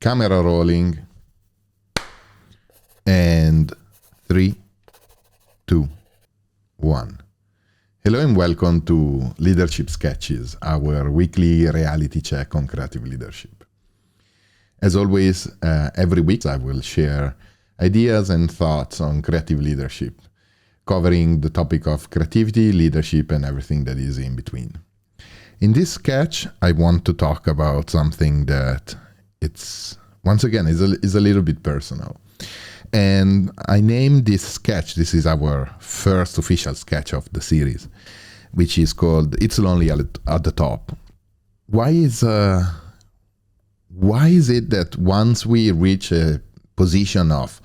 Camera rolling. And 3, 2, 1. Hello and welcome to Leadership Sketches, our weekly reality check on creative leadership. As always, every week I will share ideas and thoughts on creative leadership, covering the topic of creativity, leadership, and everything that is in between. In this sketch, I want to talk about something that is a little bit personal. And I named this sketch, this is our first official sketch of the series, which is called It's Lonely at the Top. Why is it that once we reach a position of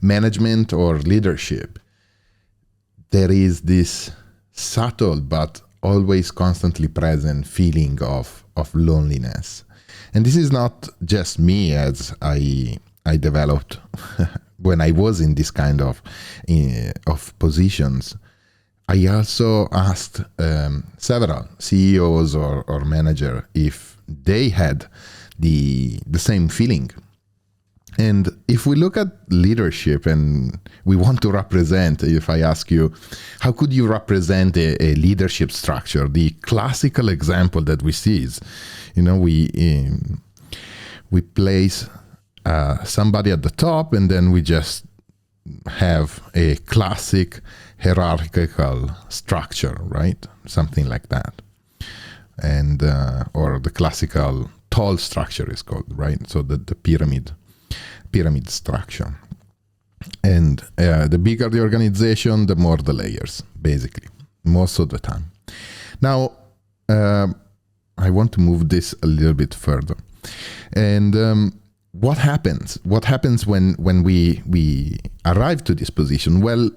management or leadership, there is this subtle but always constantly present feeling of loneliness? And this is not just me, as I developed when I was in this kind of positions. I also asked several CEOs or managers if they had the same feeling. And if we look at leadership and we want to represent, if I ask you, how could you represent a leadership structure? The classical example that we see is, we place somebody at the top, and then we just have a classic hierarchical structure, right? Something like that. And or the classical tall structure is called, right? So the pyramid structure. And the bigger the organization, the more the layers, basically, most of the time. Now, I want to move this a little bit further. And what happens? What happens when we arrive to this position? Well,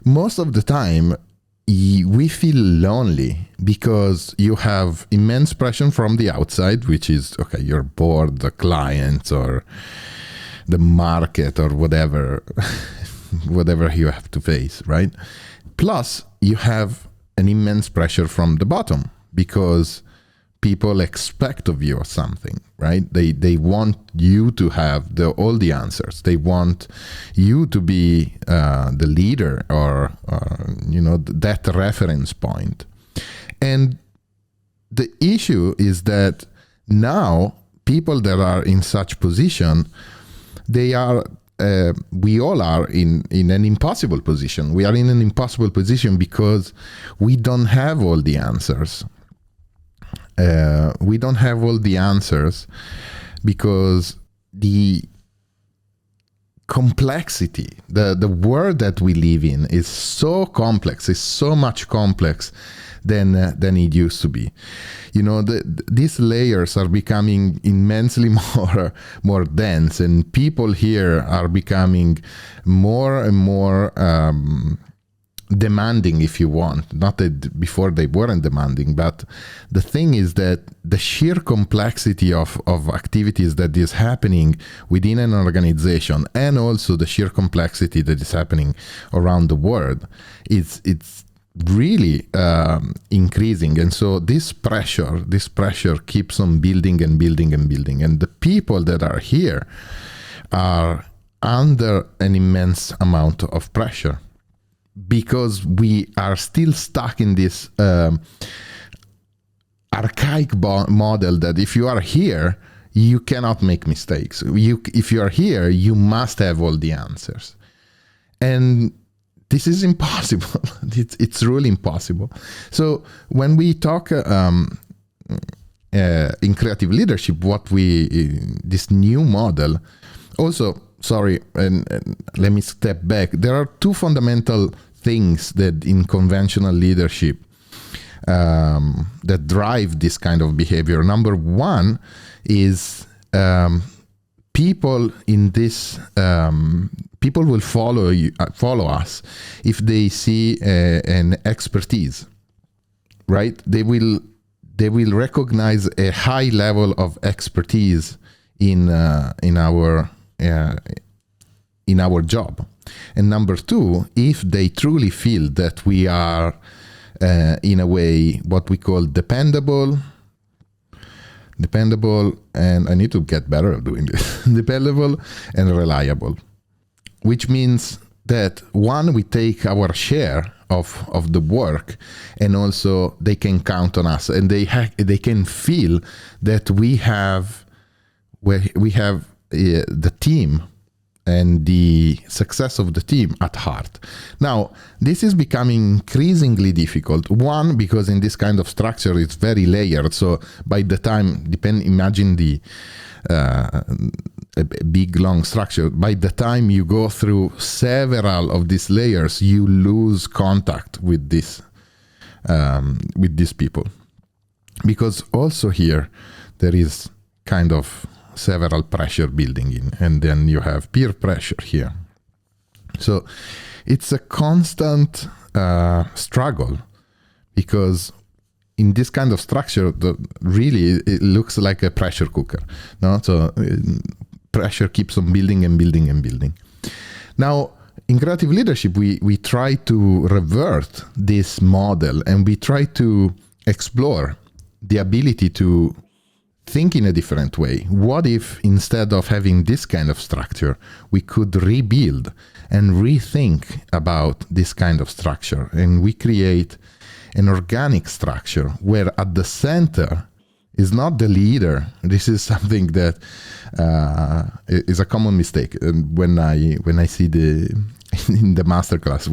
most of the time, we feel lonely because you have immense pressure from the outside, which is, okay, your board, the clients, or the market, or whatever you have to face, right? Plus, you have an immense pressure from the bottom because people expect of you something, right? They want you to have all the answers. They want you to be the leader or that reference point. And the issue is that now people that are in such position, we all are in an impossible position. We are in an impossible position because we don't have all the answers. We don't have all the answers because the complexity, the world that we live in is so complex, is so much complex than it used to be. These layers are becoming immensely more dense, and people here are becoming more and more demanding, if you want. Not that before they weren't demanding, but the thing is that the sheer complexity of activities that is happening within an organization, and also the sheer complexity that is happening around the world, it's really increasing. And so this pressure keeps on building and building and building. And the people that are here are under an immense amount of pressure, because we are still stuck in this archaic model that if you are here, you cannot make mistakes. If you are here, you must have all the answers. And this is impossible. It's really impossible. So when we talk in creative leadership, this new model, also, sorry, and let me step back. There are two fundamental things that in conventional leadership that drive this kind of behavior. Number one is people in this people will follow us if they see an expertise, right? They will recognize a high level of expertise in our job. And number two, if they truly feel that we are in a way what we call dependable, Dependable, and I need to get better at doing this. Dependable and reliable, which means that one, we take our share of the work, and also they can count on us, and they can feel that we have the team and the success of the team at heart. Now, this is becoming increasingly difficult. One, because in this kind of structure, it's very layered. So by the time, imagine a big, long structure. By the time you go through several of these layers, you lose contact with these people. Because also here, there is kind of several pressure building in, and then you have peer pressure here. So it's a constant struggle, because in this kind of structure, really it looks like a pressure cooker. No, so pressure keeps on building and building and building. Now, in creative leadership, we try to revert this model, and we try to explore the ability to think in a different way. What if instead of having this kind of structure, we could rebuild and rethink about this kind of structure, and we create an organic structure where at the center is not the leader. This is something that is a common mistake. And when I see in the Masterclass,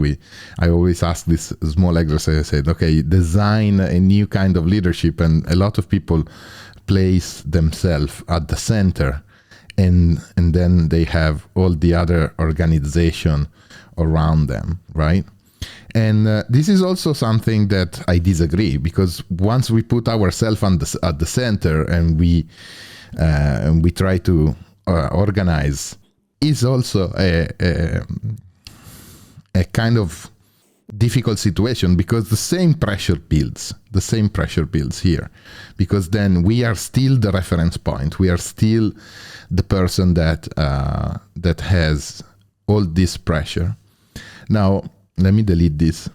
I always ask this small exercise. I said, okay, design a new kind of leadership, and a lot of people place themselves at the center, and then they have all the other organization around them, right? And this is also something that I disagree, because once we put ourselves at the center and we try to organize, is also a kind of difficult situation, because the same pressure builds here, because then we are still the reference point. We are still the person that has all this pressure. Now, let me delete this.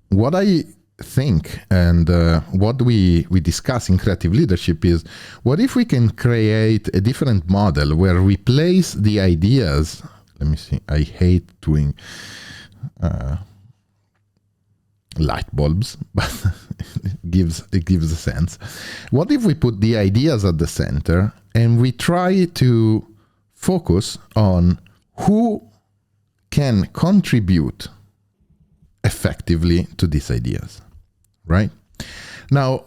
What I think, and what we discuss in creative leadership, is what if we can create a different model where we place the ideas. Let me see. I hate doing light bulbs, but it gives a sense. What if we put the ideas at the center, and we try to focus on who can contribute effectively to these ideas, right? Now,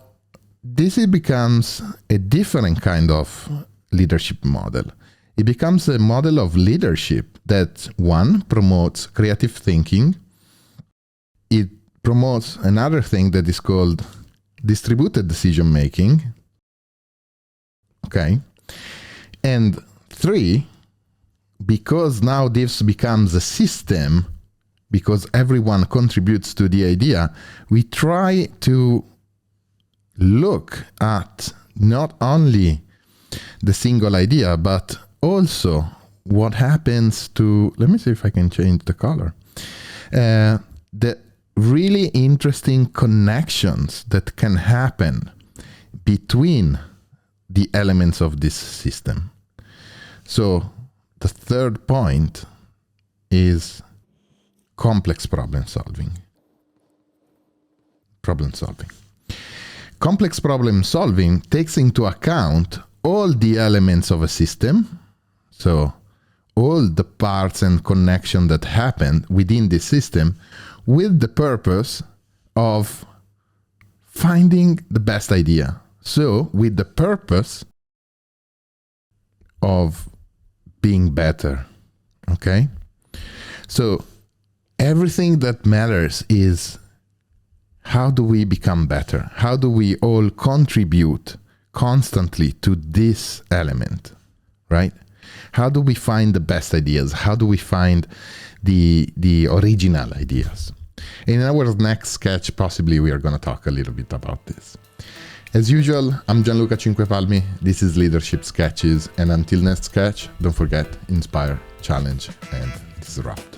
this becomes a different kind of leadership model. It becomes a model of leadership that, one, promotes creative thinking. It promotes another thing that is called distributed decision making. Okay. And three, because now this becomes a system, because everyone contributes to the idea, we try to look at not only the single idea, but also what happens to, let me see if I can change the color, the really interesting connections that can happen between the elements of this system. So the third point is complex problem solving. Complex problem solving takes into account all the elements of a system, so all the parts and connection that happen within the system, with the purpose of finding the best idea. So with the purpose of being better, okay? So everything that matters is, how do we become better? How do we all contribute constantly to this element, right? How do we find the best ideas? How do we find the original ideas? In our next sketch, possibly we are going to talk a little bit about this. As usual, I'm Gianluca Cinquepalmi. This is Leadership Sketches. And until next sketch, don't forget, inspire, challenge, and disrupt.